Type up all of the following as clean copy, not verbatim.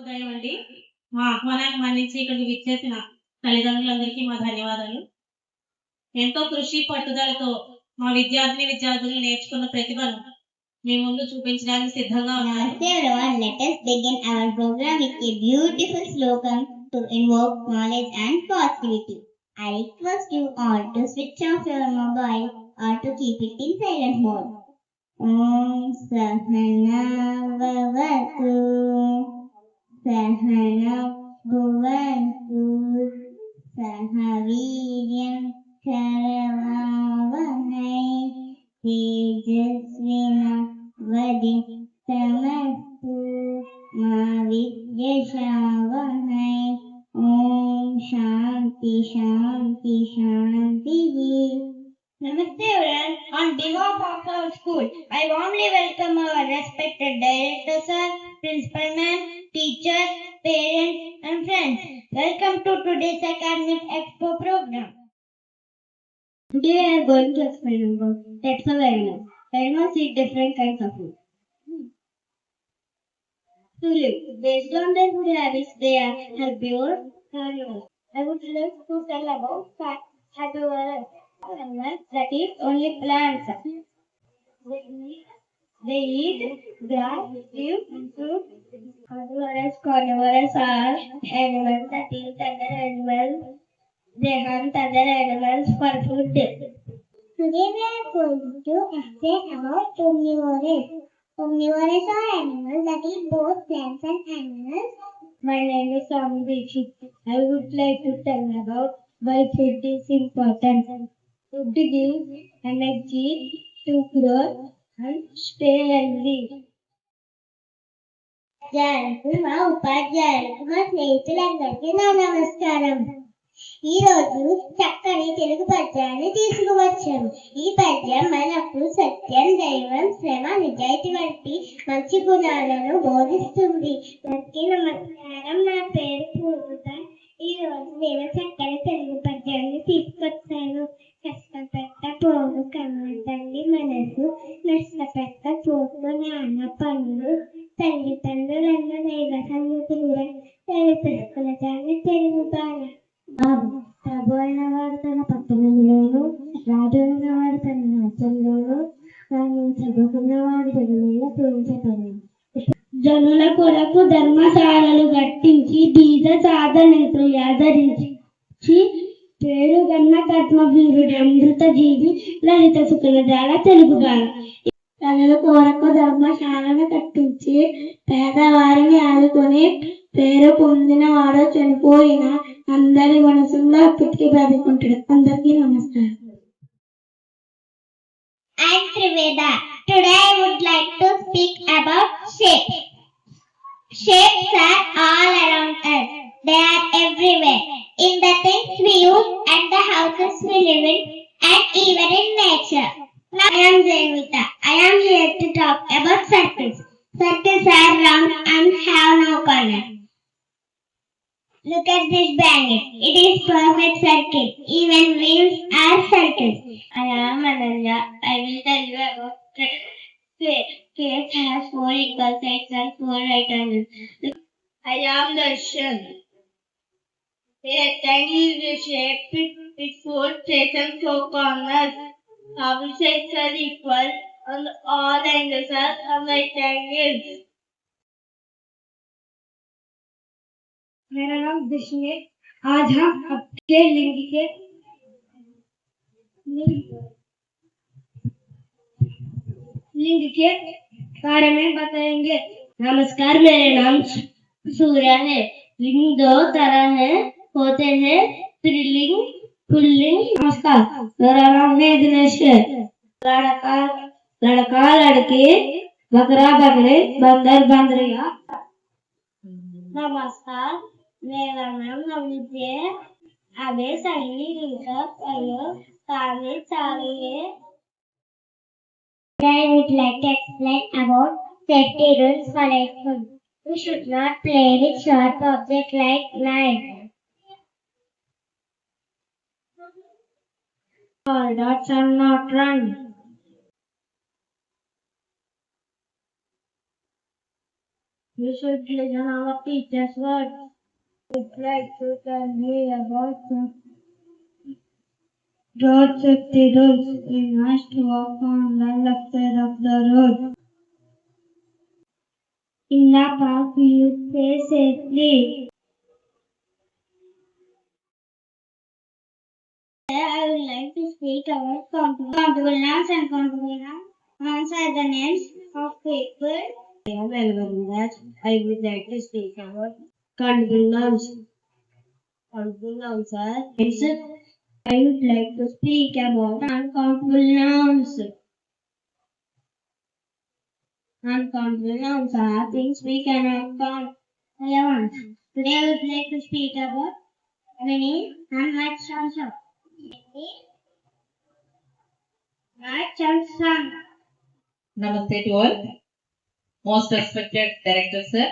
శుభోదయం అండి. మా ఆహ్వానాన్ని మన్నించి ఇక్కడికి విచ్చేసిన తల్లిదండ్రులందరికీ మా ధన్యవాదాలు. ఎంతో కృషి పట్టుదలతో మా విద్యార్థులు నేర్చుకున్న ప్రతిభను మీ ముందు చూపించడానికి సిద్ధంగా ఉన్నారు. Namaste everyone. Let us begin our program with a beautiful slogan to invoke knowledge and positivity. I request you all to switch off your mobile or to keep it in silent mode. Om Sahana Vavatu Sahana Bhuvantu Sahaviryam Karavavahai Tejasvina Vaditamastu Ma Vidyashavahai. Om Shanti Shanti Shanti. Namaste everyone. On behalf of our school, I warmly welcome our respected director sir, principal ma'am, teachers, parents and friends. Welcome to today's academic expo program. Today I am going to explain about types of animals. Animals eat different kinds of food. To live, based on their food habits, they are herbivores, carnivores. I would like to tell about herbivores. Animals that eat only plants. They eat grass, leaves, and fruit. Carnivores are animals that eat other animals. They hunt other animals for food. Today we are going to explain about omnivores. Omnivores are animals that eat both plants and animals. My name is Swami Dikshit. I would like to tell about why food is important. Food gives energy to grow and stay healthy. మా ఉపాధ్యాయులకు మా స్నేహితులందరికీ నా నమస్కారం. ఈ రోజు చక్కని తెలుగు పద్యాన్ని తీసుకువచ్చాము. ఈ పద్యం మనకు సత్యం, దైవం, శ్రమ, నిజాయితీ వంటి మంచి గుణాలను బోధిస్తుంది. అందరికీ నమస్కారం. నా పేరు పూర్వత. ఈ రోజు నేను చక్కని తెలుగు పద్యాన్ని తీసుకొచ్చాను. కష్టపెట్ట పోను కన్న తల్లి మనసు, నష్టపెట్ట పోను నాన్న పనులు, తల్లిదండ్రులన్న దైవ సంగతులు తెలుసుకున్న తెలుగు బాల. ప్రభు అయిన వాడు తన పట్టణంలోను, రాజు అయిన వాడు తన రాజ్యంలోను, కానీ చదువుకున్నవాడు జగనీయ పూజించబడి. జనుల కొరకు ధర్మశాలలు కట్టించి బీద సాధనతో ఆదరించి పేరుగన్న కర్మవీరుడు అమృత జీవి లలిత సుకులజాల తెలుగు బాల. ప్రజల కొరకు ధర్మశాలను కట్టించి పేదవారిని ఆదుకొని పేరు పొందిన వాడు చనిపోయిన అందరి మనసుల్లో అప్పటికి బ్రతుకుంటాడు. అందరికీ నమస్కారం. I'm Triveda. Today I would like to speak about shapes. Shapes are all around us. They are everywhere. In the things we use and the houses we live in and even in nature. I am Jainvita. I am here to talk about circles. Circles are round and have no corner. Look at this blanket. It is perfect circle. Even wheels are circles. I am Ananya. I will tell you about space has 4 equal sides and 4 right angles. I am Darshan. A rectangle is shaped with 4 faces and 4 corners. All sides are equal and all angles are right angles. मेरा नाम विष्णु है। आज हम आपके लिंग के बारे में बताएंगे। नमस्कार, मेरा नाम सूर्या है। लिंग 2 तरह है होते हैं, स्त्रीलिंग, पुल्लिंग। नमस्कार, मेरा नाम है दिनेश है। लड़का लड़की, बकरा बकरी, बंदर बंदरिया। नमस्कार, मेरा नाम नवनीत है। अबे सही I would like to explain about safety rules for a food. We should not play with sharp objects like knives. All dots are not run. You should listen our teachers' words. Would like to tell you about the road safety rules. We must walk on the left side of the road. In the park, you stay safely. I would like to speak about countable nouns and countable nouns. Nouns are the names of people. I am Elvin that I would like to speak about countable nouns. Countable nouns are names. I would like to speak about uncountable nouns. Uncountable nouns are things we cannot count. Today I would like to speak about many and much also. Much also. Namaste to all. Most respected director sir,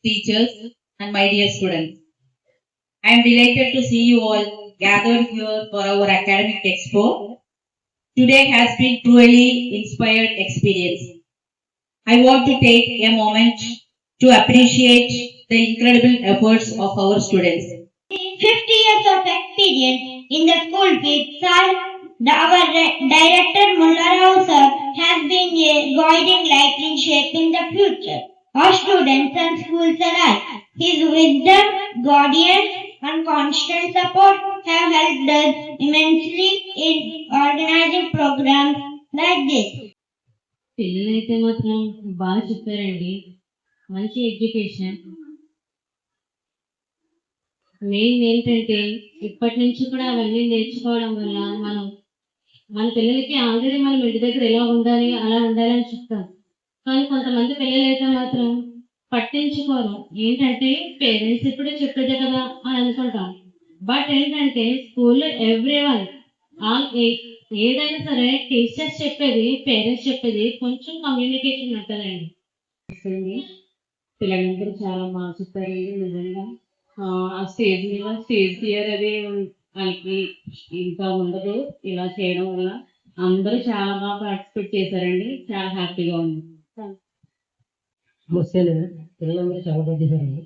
teachers and my dear students. I am delighted to see you all gathered here for our academic expo. Today has been truly inspired experience. I want to take a moment to appreciate the incredible efforts of our students. 50 years of experience in the school itself, our director Mullarao sir has been a guiding light in shaping the future of students and schools alike. His wisdom, guardians, and constant support have helped us immensely in organizing programs like this. పిల్లలైతే మాత్రం బాగా చెప్పారండి. మంచి education. Main ఏంటంటే ఇప్పటి నుంచి కూడా అవన్నీ నేర్చుకోవడం వల్ల మన పిల్లలకి ఆల్రెడీ మనం ఇంటి దగ్గర ఎలా ఉండాలి అలా ఉండాలి అని చెప్తాం. కానీ కొంతమంది పిల్లలు అయితే మాత్రం పట్టించుకోరు. ఏంటంటే పేరెంట్స్ ఇప్పుడే చెప్పేదే కదా అని అనుకుంటాం. బట్ ఏంటంటే స్కూల్లో ఎవ్రీవన్ ఏదైనా సరే టీచర్స్ చెప్పేది పేరెంట్స్ చెప్పేది కొంచెం కమ్యూనికేషన్ ఉంటుందండి. పిల్లలందరూ చాలా బాగా చెప్పారండి. నిజంగా ఆ స్టేజ్ మీద స్టేజ్ ఫియర్ అది వాళ్ళకి ఇంకా ఉండదు. ఇలా చేయడం వల్ల అందరూ చాలా బాగా పార్టిసిపేట్ చేశారండి. చాలా హ్యాపీగా ఉంది. పిల్లలందరూ చాలా బాగా చేశారండి.